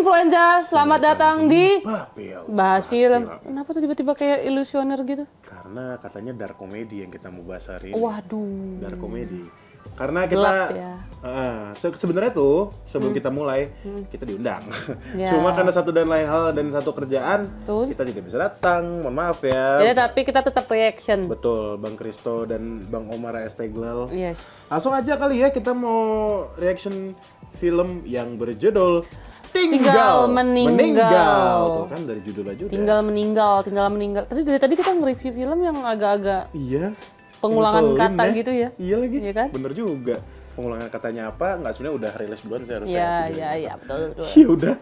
influenza, selamat datang di Bahas Film. Film. Kenapa tuh tiba-tiba kayak ilusioner gitu? Karena katanya dark comedy yang kita mau bahas hari ini. Waduh. Dark comedy. Karena kita Gelap ya. sebenarnya tuh sebelum kita mulai kita diundang. Ya. Cuma karena satu dan lain hal dan satu kerjaan Betul. kita juga bisa datang. Mohon maaf ya. Jadi tapi kita tetap reaction. Betul, Bang Kristo dan Bang Omar Esteglal. Yes. Langsung aja kali ya kita mau reaction film yang berjudul Tinggal meninggal. Tuh kan dari judul aja udah. Tinggal meninggal. Tadi dari tadi kita nge-review film yang agak-agak Iya. pengulangan Ngeselin kata gitu ya. Iya lagi. Iya kan? Bener juga. Pengulangan katanya apa? Nggak, sebenarnya udah rilis duluan sih harusnya. Iya, betul. Ya udah.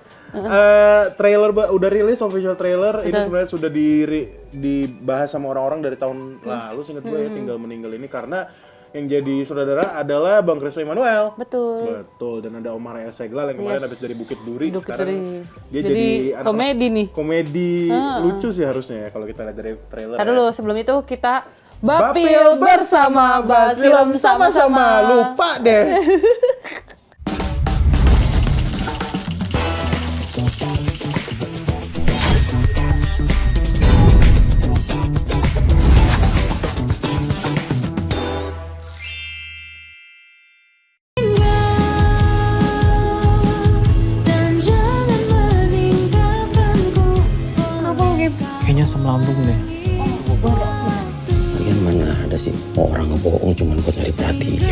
Trailer udah rilis, official trailer. Ini sebenarnya sudah dibahas sama orang-orang dari tahun lalu, seingat gue ya, Tinggal Meninggal ini karena yang jadi sutradara adalah Bang Kristo Immanuel. Betul. Dan ada Omar Esteglal yang kemarin habis dari Bukit Duri. Sekarang dia Jadi jadi komedi nih. komedi lucu sih harusnya ya kalau kita lihat dari trailer. Ntar dulu, sebelum itu kita Bapil bersama, bahas film sama-sama. Lupa deh. Kayaknya asam lambung deh. Lagian mana ada sih orang ngebohong cuma buat nyari perhatian.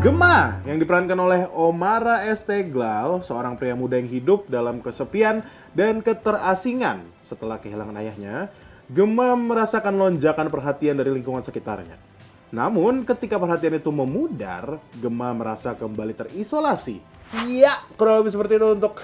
Gema yang diperankan oleh Omar Esteglal, seorang pria muda yang hidup dalam kesepian dan keterasingan setelah kehilangan ayahnya. Gema merasakan lonjakan perhatian dari lingkungan sekitarnya. Namun ketika perhatian itu memudar, Gema merasa kembali terisolasi. Iya, kurang lebih seperti itu untuk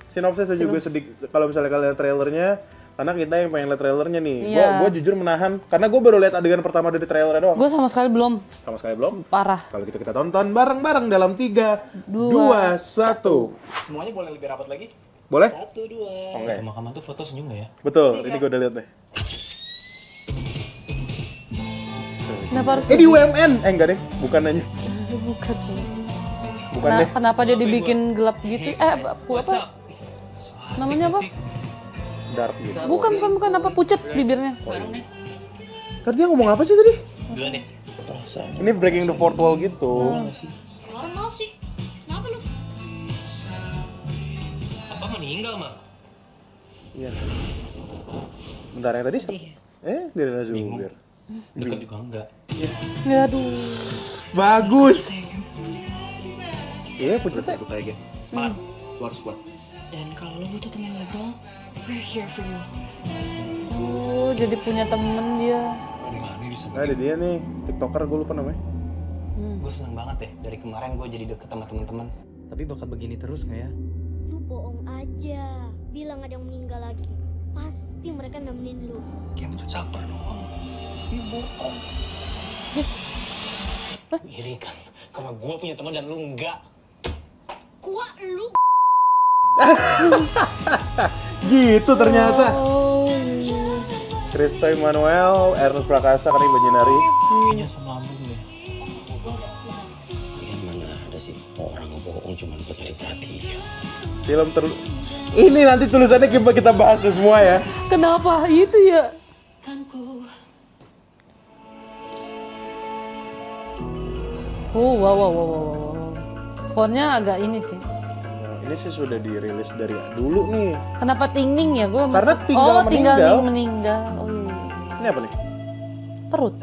sinopsis dan juga sedikit kalau misalnya kalian lihat trailernya. Karena kita yang pengen lihat trailernya nih, Iya. gue jujur menahan karena gue baru lihat adegan pertama dari trailernya doang. Gue sama sekali belum. Sama sekali belum. Parah. Kalau gitu kita tonton bareng-bareng dalam 3, 2, 1. Semuanya boleh lebih rapat lagi? Boleh? 1, 2. Oke. Pemakaman tuh foto senyum gak ya? Betul, ini gue udah lihat nih. Kenapa harus Di UMN. Enggak deh, bukan aja. bukan? Bukan deh. Kenapa dia dibikin gelap gitu? Apa? Namanya apa? Dark gitu. Bukan apa pucet bibirnya. Tadi dia ngomong apa sih tadi? Duluan deh. Ini breaking the fourth wall gitu. Normal sih. Kenapa lu? Apa meninggal, Mak? Iya. Bentar yang tadi. Dari Nazubir. Dekat juga enggak. Ya aduh. Bagus. Iya, pucet ya. Kayak gitu. Semangat. Lu harus kuat. Dan kalau lu butuh teman ngobrol, we're here for you. Oh, jadi punya temen dia. Dari mana bisa Nah, ada dia nih, TikToker gue lupa namanya. Gue seneng banget deh. Dari kemarin gue jadi deket sama teman-teman. Tapi bakal begini terus nggak ya? Lu bohong aja, bilang ada yang meninggal lagi. Pasti mereka nemenin lu. Game tuh caper doang. Dia bohong. Iri kan? Karena gue punya teman dan lu enggak. Kuat lu. Gitu ternyata. Oh. Kristo Immanuel, Ernest Prakasa, Karim Bajinari. Kayaknya asam lambung deh. Lagian mana ada sih orang ngebohong cuma buat nyari perhatian. Film ini nanti tulisannya kita bahas semua ya. Kenapa itu ya? Wow. Fontnya agak ini sih. Nah, ini sih sudah dirilis dari dulu nih. Kenapa tingning ya? Gue Karena tinggal meninggal. meninggal. Oh iya. Ini apa nih? Perut.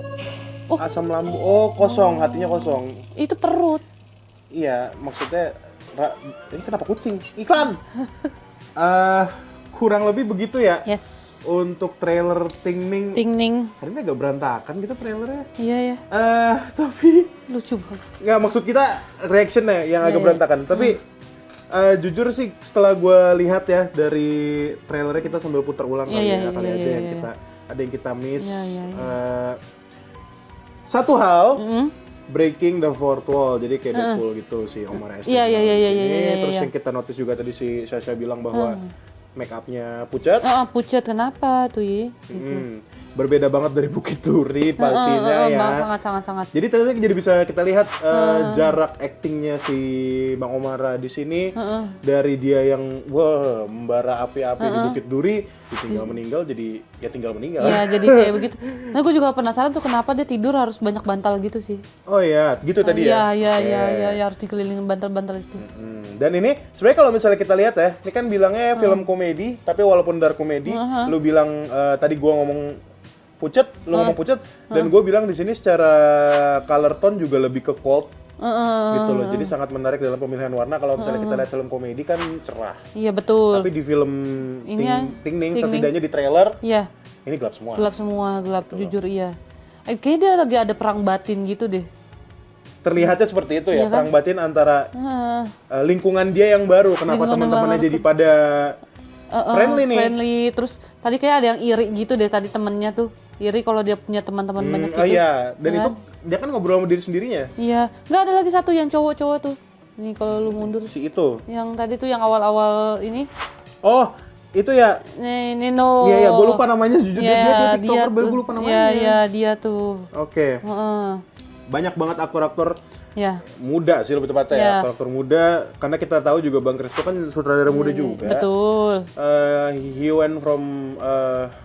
Asam lambung. Oh, kosong, hatinya kosong. Itu perut. Iya, maksudnya ini kenapa kucing? Iklan. Kurang lebih begitu ya. Yes. Untuk trailer Tingning. Hari ini agak berantakan gitu trailernya. Iya ya. Tapi Lucu banget. nggak, maksud kita reactionnya yang agak Iya. berantakan. Tapi jujur sih setelah gue lihat ya dari trailernya, kita sambil putar ulang kali ya, kali ada yang kita miss. Iya. Satu hal breaking the fourth wall, jadi kayak Deadpool gitu si Omar Estee. Iya, iya, iya, iya, iya, iya, Terus iya. yang kita notice juga tadi si Sasha bilang bahwa make upnya pucat. Pucat kenapa tuh ya? Gitu. Berbeda banget dari Bukit Duri pastinya ya. Sangat. Jadi tadi jadi bisa kita lihat jarak aktingnya si Bang Omara di sini dari dia yang wah membara api-api di Bukit Duri, ditinggal meninggal jadi ya tinggal meninggal. Iya, jadi kayak begitu. Nah, gue juga penasaran tuh kenapa dia tidur harus banyak bantal gitu sih. Oh iya, gitu tadi ya. Iya, harus dikelilingin bantal-bantal itu. Dan ini sebenarnya kalau misalnya kita lihat ya, ini kan bilangnya film komedi, tapi walaupun dark komedi, lu bilang tadi gua ngomong pucet, lu ngomong pucet, dan gue bilang di sini secara color tone juga lebih ke cold, gitu loh. Jadi sangat menarik dalam pemilihan warna. Kalau misalnya kita lihat film komedi kan cerah, Iya, betul. tapi di film Ini ya, Ting Ning, Ting Ning. setidaknya di trailer, Iya, ini gelap semua. gelap jujur iya. Kayaknya dia lagi ada perang batin gitu deh. Terlihatnya seperti itu ya, Iya kan? perang batin antara lingkungan dia yang baru. Kenapa Lingkungan teman-temannya baru jadi pada friendly nih? Friendly, terus tadi kayak ada yang iri gitu deh tadi temennya tuh. Iri kalau dia punya teman-teman banyak gitu. Oh iya, dan Ya itu kan? dia kan ngobrol sama diri sendirinya. Iya, nggak ada lagi satu yang cowok-cowok tuh. Nih kalau lu mundur, Si itu. yang tadi tuh yang awal-awal ini, Oh, itu ya. nih Nino. Iya, gue lupa namanya jujur Iya, dia TikToker, tuh. gue lupa namanya. Iya, dia tuh. Oke. Heeh. Banyak banget aktor-aktor Ya, muda sih lebih tepatnya ya, Ya. aktor-aktor muda karena kita tahu juga Bang Crespo kan sutradara muda juga. betul. He went from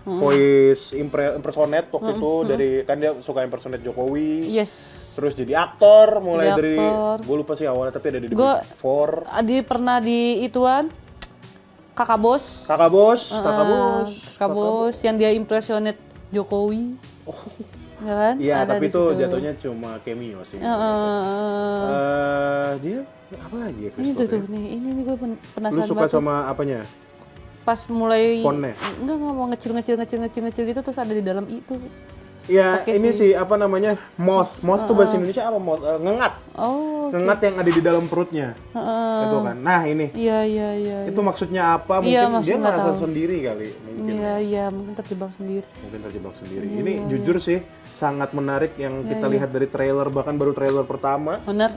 voice impersonate waktu itu dari kan dia suka impersonate Jokowi. Yes. Terus jadi aktor mulai Jadi dari aktor. gue lupa sih awalnya tapi ada di The Gua- Big Four. Adi pernah di ituan Kakak Bos. Kakak Bos, Kakak Bos. Kakak Bos yang dia impersonate Jokowi. Ya kan? Iya, Ada tapi di itu situ. jatuhnya cuma cameo sih. Dia apa lagi ya Ini Christopher? tuh nih, ini gue Lu penasaran suka banget tuh. sama apanya? Pas mulai Fontnya? enggak mau ngecil gitu terus ada di dalam itu. Ya, Pakai ini sih. sih apa namanya? Moss. Moss tuh bahasa Indonesia apa? Moss? Ngengat. Oh, Ngengat yang ada di dalam perutnya. Itu kan. Nah, ini. iya. Itu maksudnya apa? Mungkin Iya, dia maksudnya nggak merasa tahu. sendiri kali, mungkin. Iya, mungkin terjebak sendiri. Mungkin terjebak sendiri. Ini jujur sih sangat menarik yang kita lihat dari trailer, bahkan baru trailer pertama. Bener.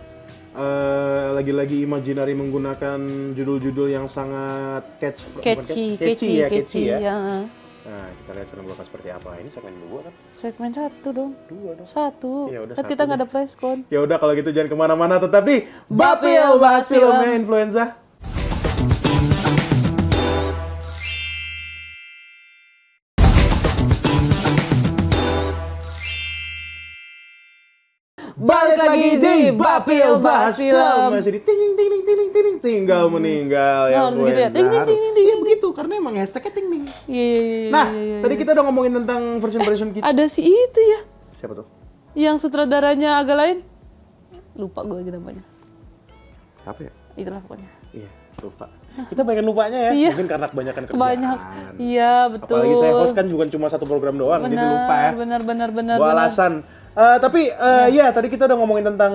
Lagi-lagi Imaginary menggunakan judul-judul yang sangat catchy ya. Ya. Nah, kita lihat film bakal seperti apa. Ini segmen 2 kan? Segmen 1 dong. 2 dong. 1. Iya, udah Kan satu kita nggak ada preskon. Ya udah kalau gitu jangan kemana-mana, tetap di Bapil bahas filmnya influenza. Balik lagi di Bapil bahas film. Masih di ting tinggal meninggal ya. harus gitu ya, ting, ting, ting, ting, Iya begitu karena emang hashtagnya ting ting. Iya. Nah, tadi kita udah ngomongin tentang version kita. Ada si itu ya, Siapa tuh? yang sutradaranya agak lain. Lupa gue lagi namanya. Apa ya? Itulah pokoknya. Iya, lupa. Kita pengen lupanya ya, Iya. mungkin karena kebanyakan kerjaan. Banyak. Iya, betul. Apalagi saya host kan bukan cuma satu program doang, jadi lupa ya. Benar. Sebuah alasan. Tapi ya tadi kita udah ngomongin tentang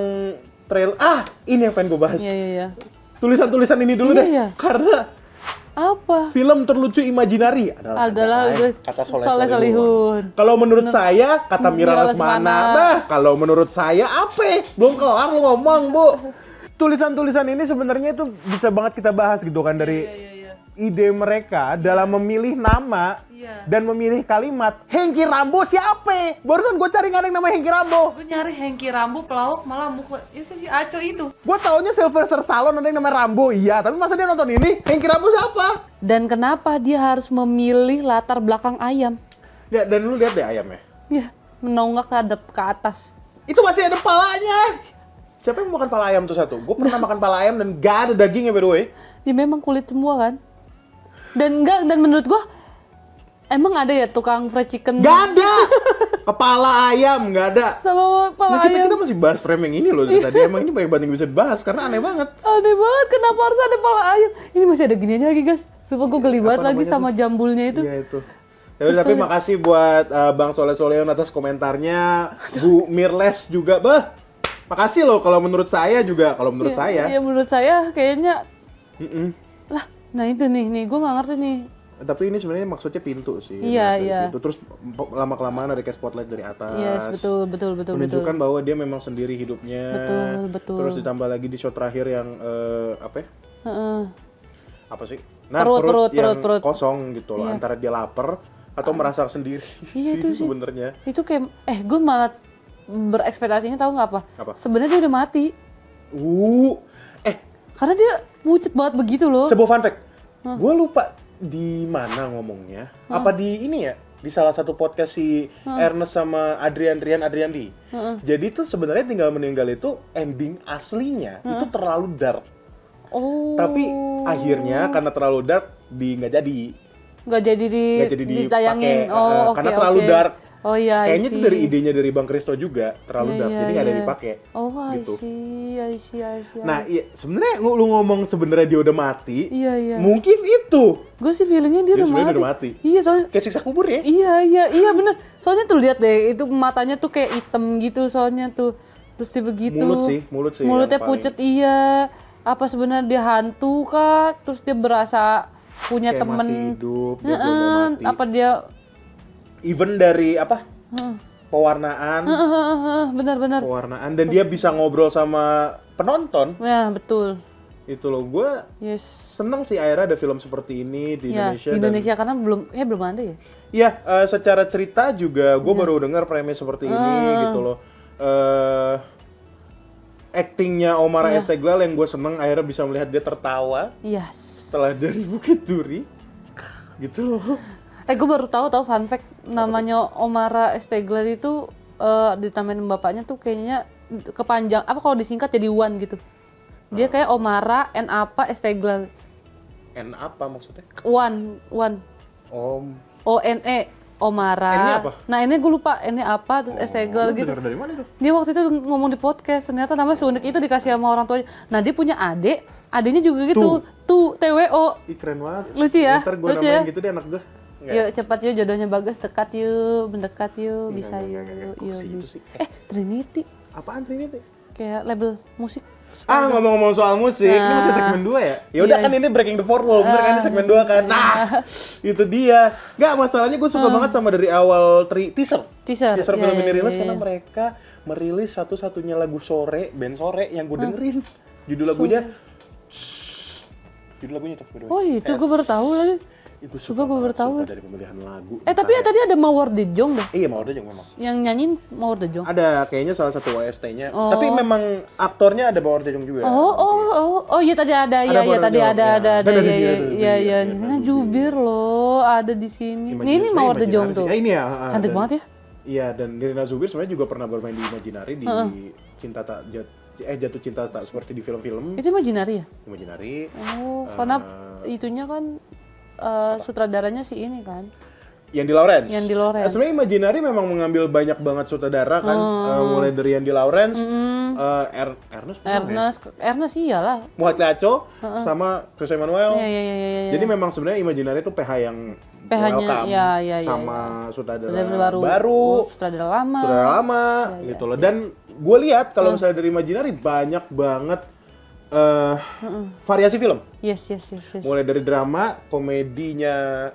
trail. Ini yang pengen gue bahas. Iya. Tulisan-tulisan ini dulu deh. Iya. Karena Apa? film terlucu Imaginary adalah kata Soleh Solihun. Kalau menurut saya kata Mira Lesmana. Bah, kalau menurut saya apa? Belum kelar lu ngomong, Bu. Tulisan-tulisan ini sebenarnya itu bisa banget kita bahas gitu kan dari ide mereka dalam memilih nama dan memilih kalimat. Hengki Rambo siapa? Barusan gue cari nggak ada yang namanya Hengki Rambo. Gue nyari Hengki Rambo pelawak malah muka itu si Aco itu. Gue taunya Sylvester Stallone ada yang namanya Rambo, iya. Tapi masa dia nonton ini? Hengki Rambo siapa? Dan kenapa dia harus memilih latar belakang ayam? Ya, dan lu lihat deh ayamnya. Ya, menonggak ke atas. Itu masih ada palanya. Siapa yang makan pala ayam tuh satu? Gue pernah makan pala ayam dan gak ada dagingnya by the way. Dia memang kulit semua kan? Dan menurut gua emang ada ya tukang fried chicken Gak ada. Kepala ayam gak ada. sama kepala Nah, kita ayam? masih bahas frame yang ini loh dari tadi. Emang ini banyak banget yang bisa dibahas karena aneh banget. Aneh banget, kenapa harus ada kepala ayam? Ini masih ada giniannya lagi guys. Sumpah gue geli banget lagi namanya sama jambulnya itu. Iya itu. Ya udah, tapi makasih buat Bang Soleh Solihun atas komentarnya. Bu Mirles juga, makasih loh kalau menurut saya juga. Kalau menurut saya. Iya menurut saya kayaknya lah. Nah itu nih gue nggak ngerti nih. Tapi ini sebenarnya maksudnya pintu sih. Iya, dari iya. pintu. Terus lama-kelamaan ada kayak spotlight dari atas. Yes, betul. Menunjukkan bahwa dia memang sendiri hidupnya. Betul. Terus ditambah lagi di shot terakhir yang apa ya? Heeh. Apa sih? Nah, Perut, yang perut. kosong gitu loh. Iya. Antara dia lapar atau merasa sendiri Iya, itu sih. sebenarnya. Itu kayak gue malah berekspektasinya tahu nggak apa? Apa? Sebenarnya dia udah mati. Karena dia pucet banget begitu loh. Sebuah fun fact. Gue lupa di mana ngomongnya. Apa di ini ya? Di salah satu podcast si Ernest sama Adriandi. Jadi tuh sebenarnya tinggal meninggal itu ending aslinya itu terlalu dark. Oh. Tapi akhirnya karena terlalu dark nggak jadi Nggak jadi ditayangin. dipakai. Oh, oke. Karena terlalu dark. Oh iya, Kayaknya itu dari idenya dari Bang Kristo juga terlalu dark, jadi nggak ada dipakai. Oh, gitu. I see. Nah, iya, sebenarnya lu ngomong sebenarnya dia udah mati. Iya. Mungkin itu. Gue sih feelingnya dia Dia udah sebenarnya mati. udah mati. Iya, soalnya Kayak siksa kubur ya? Iya bener. Soalnya tuh lihat deh, itu matanya tuh kayak hitam gitu soalnya tuh. Terus dia begitu. Mulut sih. Mulutnya yang paling- pucet, iya. Apa sebenarnya dia hantu kah? Terus dia berasa punya kayak temen. masih hidup, dia belum mau mati. Apa dia? Even dari apa? Pewarnaan, Benar. pewarnaan dan dia bisa ngobrol sama penonton. Ya betul. Itu loh, gue Yes. seneng sih akhirnya ada film seperti ini di Ya, Indonesia. di dan- Indonesia karena belum ada ya. Iya, secara cerita juga gue baru dengar premis seperti ini gitu loh. Actingnya Omar Esteglal yang gue seneng akhirnya bisa melihat dia tertawa Yes. setelah dari Bukit Duri, gitu loh. Gue baru tahu fun fact namanya Omara Esteglal itu ditambahin bapaknya tuh kayaknya kepanjang apa kalau disingkat jadi Wan gitu. Dia kayak Omara N apa Esteglal. N apa maksudnya? Wan. Om. ONE Omara. N-nya apa? Nah, ini gue lupa N-nya apa terus Esteglal Lu gitu. denger dari mana itu? Dia waktu itu ngomong di podcast, ternyata namanya seunik itu dikasih sama orang tuanya. Nah, dia punya adik, adiknya juga gitu. Tuh TWO. Ih keren banget. Lucu ya? Ntar gue Lucu namain ya? gitu deh anak gue. Yuk cepat yuk jodohnya bagus, dekat yuk, mendekat yuk, bisa yuk. Kok sih itu sih? Trinity Apaan Trinity? kayak label musik. Ngomong-ngomong soal musik, ini masih segmen 2 ya? Ya udah Iya. kan ini Breaking the Fourth Wall, bener kan ini segmen 2 kan? Nah, itu dia. Nggak, masalahnya gue suka banget sama dari awal teaser Teaser, film iya, ini iya, rilis iya. karena mereka merilis satu-satunya lagu sore, band sore yang gue dengerin. Judul lagunya Judul lagunya tuh. by the way. Oh itu gue baru tahu lagi. Gue Suka gue baru tahu. dari pemilihan lagu. Tapi ya tadi ada Mawar De Jong deh. Iya, Mawar De Jong memang. Yang nyanyiin Mawar De Jong. Ada kayaknya salah satu OST-nya. Tapi memang aktornya ada Mawar De Jong juga. Oh iya tadi ada, iya Mawar tadi De Jong, ada, ya. ada, Dan ada iya, Nirina Zubir, iya, Nirina Nirina Zubir loh, ada di sini. Ini Mawar De Jong tuh. Ini ya. Cantik banget ya. Iya, dan Nirina Zubir sebenarnya juga pernah bermain di Imaginary di Jatuh Cinta Tak seperti di film-film Itu Imaginary ya? Imaginary. Oh, karena itunya kan sutradaranya si ini kan. Yang di Lawrence. Yang di Lawrence. Sebenarnya Imaginary memang mengambil banyak banget sutradara kan, mulai dari yang di Lawrence, Ernest iyalah. Muhammad Laco, sama Chris Emmanuel. Iya. Jadi memang sebenarnya Imaginary itu PH yang PH-nya, welcome iya, sama sutradara Sutradara baru, sutradara lama. sutradara lama, Iya, gitu loh. Dan gue lihat kalau misalnya dari Imaginary banyak banget variasi film. Yes. Mulai dari drama, komedinya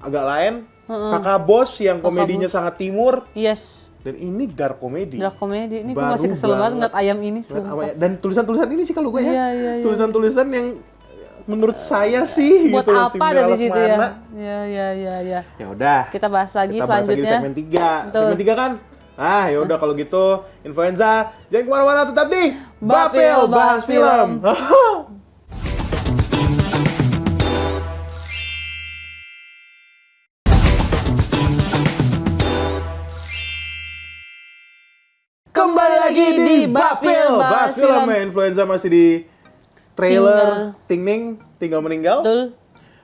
agak lain, Kakak Bos yang komedinya sangat timur, Yes. dan ini dark komedi. Dark comedy. Ini gue Baru masih kesel banget banget. ngeliat ayam ini. Sumpah. Dan tulisan-tulisan ini sih kalau gue ya, Iya. tulisan-tulisan yang menurut saya sih Buat gitu loh, apa ada di Cinderella situ Semana. ya? Iya. Ya udah. Kita bahas lagi Kita bahas lagi di selanjutnya. segmen 3. Betul. Segmen 3 kan? Ya udah kalau gitu influenza jangan kemana-mana, tetap di Bapil Bahas Film. Kembali lagi di Bapil Bahas Film. Influenza masih di trailer tinggal meninggal. Betul.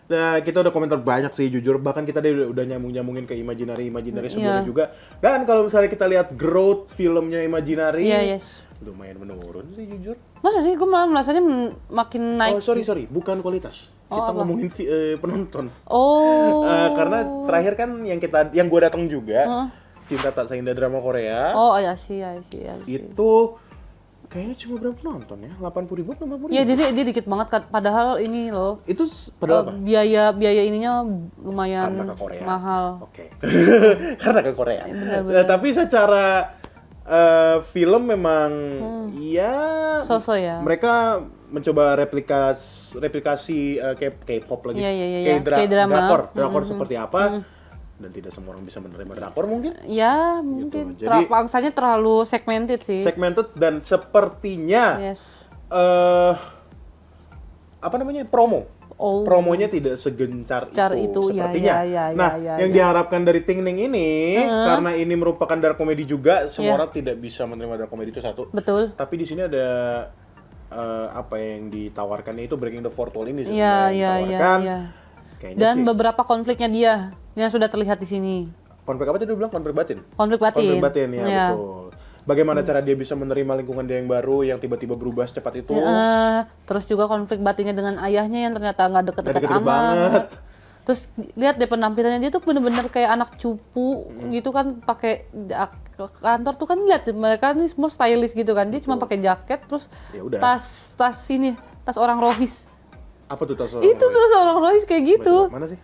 Nah, kita udah komentar banyak sih jujur, bahkan kita udah nyambung-nyambungin ke Imaginary sebelumnya Iya. juga. Dan kalau misalnya kita lihat growth filmnya Imaginary, Iya, yes. lumayan menurun sih jujur. Masa sih gue malah merasanya makin naik. Oh sorry, bukan kualitas. Kita apa? ngomongin penonton. Oh. Karena terakhir kan yang gue datang juga, Cinta Tak Seindah Drama Korea. Oh, iya sih. Itu Kayaknya cuma berapa penonton ya? 80.000 atau 90.000? Iya, dia dikit banget kan. Padahal ini loh. Itu padahal apa? Biaya ininya lumayan Karena ke Korea. mahal. Oke. Karena ke Korea. Benar-benar. Nah, tapi secara film memang ya So-so ya. mereka mencoba replikasi K-pop lagi. Iya. Drakor K-drama. seperti apa? Dan tidak semua orang bisa menerima drakor mungkin. Ya, mungkin Gitu. Jadi- angsanya terlalu segmented sih. Segmented dan sepertinya Yes. apa namanya? Promonya tidak segencar Gencar itu itu, ya, sepertinya. ya, Nah, yang diharapkan dari Ting Ning ini karena ini merupakan dark comedy juga, semua orang tidak bisa menerima dark comedy itu satu. Betul. Tapi di sini ada apa yang ditawarkannya itu Breaking the Fourth Wall ini sih Iya, sebenarnya yang iya, ditawarkan. iya. Kayaknya Dan sih beberapa konfliknya dia yang sudah terlihat di sini. konflik apa tadi lu bilang? Konflik batin. Konflik batin. Konflik batin ya, Iya. betul. Bagaimana cara dia bisa menerima lingkungan dia yang baru yang tiba-tiba berubah secepat itu? Terus juga konflik batinnya dengan ayahnya yang ternyata nggak deket-deket Deket-deket amat. banget. Terus lihat deh penampilannya dia tuh bener-bener kayak anak cupu gitu kan, pakai ke kantor tuh kan lihat deh, mereka nih semua stylish gitu kan. Dia cuma pakai jaket terus Ya udah. tas orang rohis. Apa tuh tas Itu tuh seorang rohis kayak gitu. Mana sih?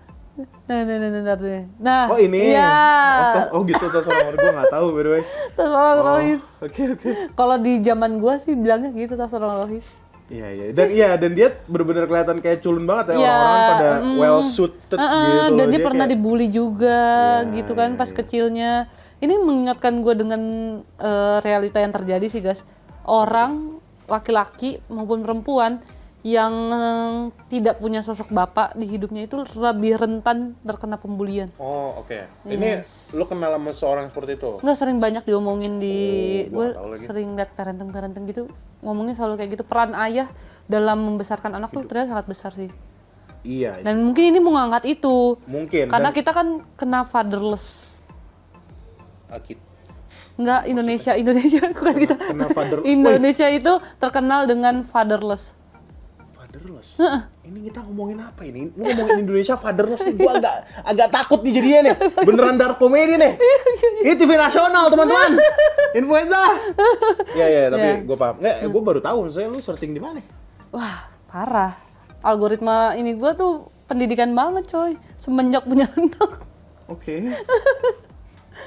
Nah, Oh ini. iya. Gitu tas orang gue nggak tahu by the way. Tas orang rohis. Oke. Kalau di zaman gua sih bilangnya gitu, tas orang rohis. Dan dia benar-benar kelihatan kayak culun banget ya, Iya, orang-orang pada well suited gitu loh. Dan dia pernah kayak- dibully juga Iya, gitu kan pas kecilnya. Ini mengingatkan gue dengan realita yang terjadi sih guys. Orang laki-laki maupun perempuan yang tidak punya sosok bapak di hidupnya itu lebih rentan terkena pembulian. Oh, oke. Ini lu kenal sama seorang seperti itu? Nggak, sering banyak diomongin di gua gue nggak tahu lagi. sering liat parenting gitu, ngomongnya selalu kayak gitu. Peran ayah dalam membesarkan anak tuh ternyata sangat besar sih. Iya, Dan mungkin ini mau ngangkat itu. mungkin. Karena Dan- kita kan kena fatherless. Akid. Enggak, Indonesia bukan kita. Kena father- Indonesia itu terkenal dengan fatherless. Fatherless. Ini kita ngomongin apa ini? Lu ngomongin Indonesia fatherless nih. Gua agak takut nih jadinya nih. Beneran dark comedy nih. Ini TV nasional, teman-teman. Influenza. Iya, tapi Iya. gue paham. Nggak, gue baru tahu. Saya lu searching di mana? Wah, parah. Algoritma ini gua tuh pendidikan banget, coy. Semenjak punya anak. Oke.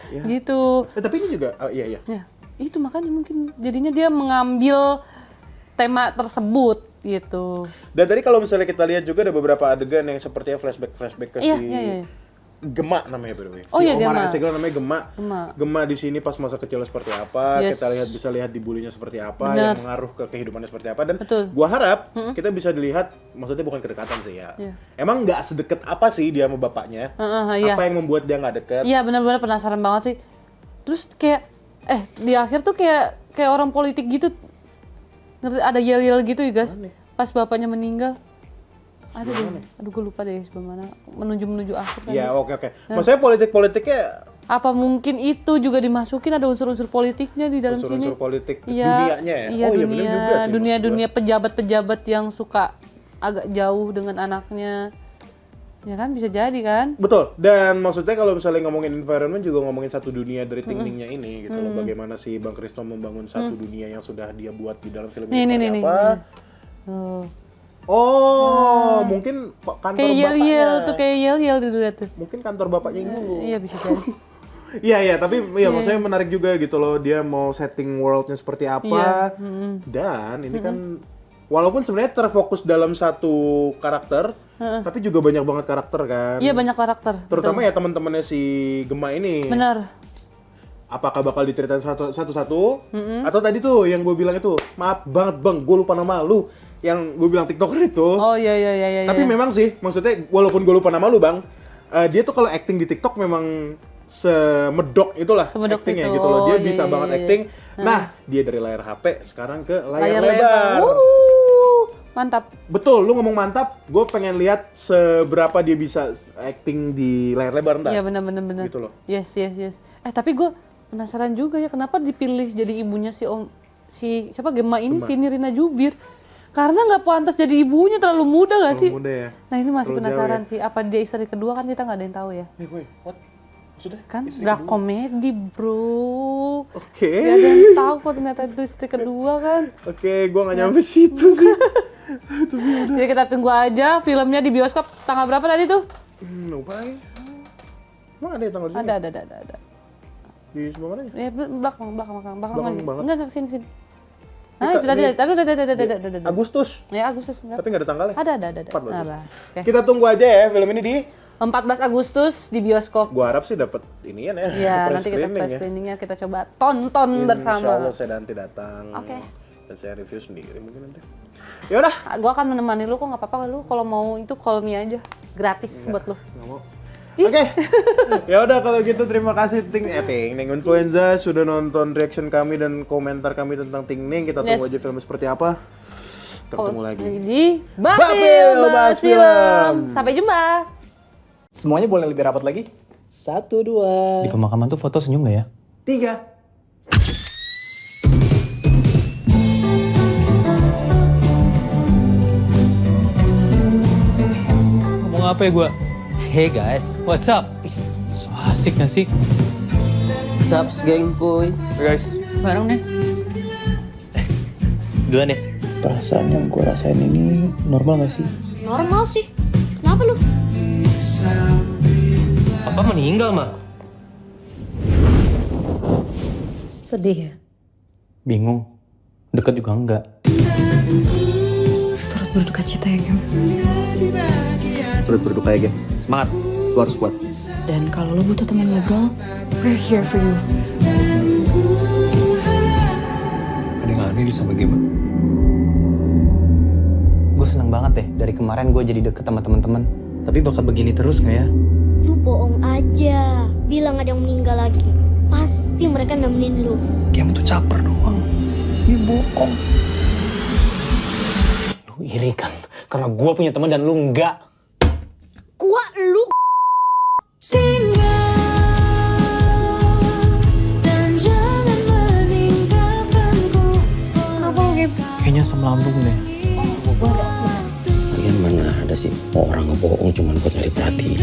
Ya. Gitu. Tapi ini juga, iya. Ya, itu makanya mungkin jadinya dia mengambil tema tersebut gitu. Dan tadi kalau misalnya kita lihat juga ada beberapa adegan yang sepertinya flashback ke Iya, si iya. Gema namanya by the way. Oh Si iya, Omar Gema. Estegel namanya Gema. Gema. Gema di sini pas masa kecilnya seperti apa, Yes. kita bisa lihat dibulinya seperti apa, Benar. yang mengaruh ke kehidupannya seperti apa, dan Betul. gua harap kita bisa dilihat, maksudnya bukan kedekatan sih ya. Iya. Emang nggak sedekat apa sih dia sama bapaknya? Iya. Apa yang membuat dia nggak deket? Iya, benar-benar penasaran banget sih. Terus kayak di akhir tuh kayak orang politik gitu. Ngerti, ada yel-yel gitu ya, guys. Pas bapaknya meninggal. Aduh, gue lupa deh sebagaimana menuju akhir tadi. Iya, oke. Maksudnya politik-politiknya Apa mungkin itu juga dimasukin, ada unsur-unsur politiknya di dalam sini? unsur-unsur politik Iya, dunianya ya? Iya, Oh iya, bener juga sih, dunia pejabat-pejabat yang suka agak jauh dengan anaknya. Ya kan, bisa jadi kan? Betul, dan maksudnya kalau misalnya ngomongin environment juga ngomongin satu dunia dari Ting Ningnya ini gitu loh. Bagaimana si Bang Kristo membangun satu dunia yang sudah dia buat di dalam film ini seperti apa. Oh. Oh, mungkin kantor Kayak bapaknya. yel-yel tuh, kayak yel-yel dulu lihat tuh. Mungkin kantor bapaknya yang dulu. Iya, bisa jadi. Iya, tapi ya maksudnya menarik juga gitu loh. Dia mau setting world-nya seperti apa. Dan ini kan walaupun sebenarnya terfokus dalam satu karakter, tapi juga banyak banget karakter kan. Iya, banyak karakter. Terutama ya teman-temannya si Gema ini. Benar. Apakah bakal diceritain satu-satu? Atau tadi tuh yang gue bilang itu, maaf banget bang, gue lupa nama lu. Yang gue bilang TikToker itu. Oh iya. Tapi memang sih, maksudnya walaupun gue lupa nama lu bang, dia tuh kalau acting di TikTok memang semedok itulah Semedok actingnya itu. gitu loh. Dia Oh, bisa iya, banget iya. acting. Nah, dia dari layar HP sekarang ke layar Layar lebar. lebar. Mantap. Betul, lu ngomong mantap. Gue pengen lihat seberapa dia bisa acting di layar lebar ntar. Iya, benar. Gitu loh. Yes. Tapi gue penasaran juga ya, kenapa dipilih jadi ibunya si siapa Gema ini, si Nirina Jubir. Karena nggak pantas jadi ibunya, terlalu muda nggak sih? Muda ya. Nah, ini masih Terlalu penasaran jauh sih. Apa dia istri kedua, kan kita nggak ada yang tahu ya. Wait, what? Maksudnya? Kan istri nggak kedua? komedi bro. Oke. Gak ada yang tahu kok ternyata itu istri kedua kan. Oke, gue gak nyampe situ sih. Jadi kita tunggu aja filmnya di bioskop tanggal berapa tadi tuh? Lupa ya. Emang ada ya tanggal segini? Ada. Di sebelah mana ya? Ya belakang lagi. banget. Enggak sini. Nah, Kita- itu tadi. ini- Ada. Agustus. Ya Agustus enggak. Tapi gak ada tanggalnya. Ada. 14. Nah, oke. Kita tunggu aja ya film ini di... 14 Agustus di bioskop. Gua harap sih dapat inian ya. Iya, press nanti kita screening press ya. screeningnya kita coba tonton Insya bersama. Allah saya nanti datang. Oke. Dan saya review sendiri mungkin nanti. Ya udah. Gue akan menemani lu kok, nggak apa-apa lu kalau mau itu call me aja, gratis buat lu. Nggak mau. Oke. Ya udah kalau gitu terima kasih Ting Influenza sudah nonton reaction kami dan komentar kami tentang Ting Ning. Kita tunggu Yes. aja film seperti apa. Ketemu lagi. Di Bapil Bapil Bahas Bahas Film. Film. Sampai jumpa. Semuanya boleh lebih rapat lagi? 1, 2, Di pemakaman tuh foto senyum gak ya? 3. Ngomong apa ya gua? Hey guys, what's up? So asik gak sih? Caps geng kuy. Guys, bareng nih. Duluan ya. Perasaan yang gue rasain ini normal gak sih? Normal sih. Kenapa lu? Papa meninggal mah. Sedih ya? Bingung. Deket juga enggak. Turut berduka cita ya, Gem. Turut berduka ya, Gem. Semangat, lu harus kuat. Dan kalau lo butuh teman ngobrol, we're here for you. Ada yang aneh sama Gema. Gue seneng banget deh, dari kemarin gue jadi deket sama teman-teman. Tapi bakal begini terus gak ya? Lu bohong aja. Bilang ada yang meninggal lagi. Pasti mereka nemenin lu. Game tuh caper doang. Dia bohong. Lu iri kan? Karena gue punya teman dan lu enggak. Gua lu Kayaknya asam lambung deh. Lagian mana ada sih orang ngebohong cuma buat nyari perhatian.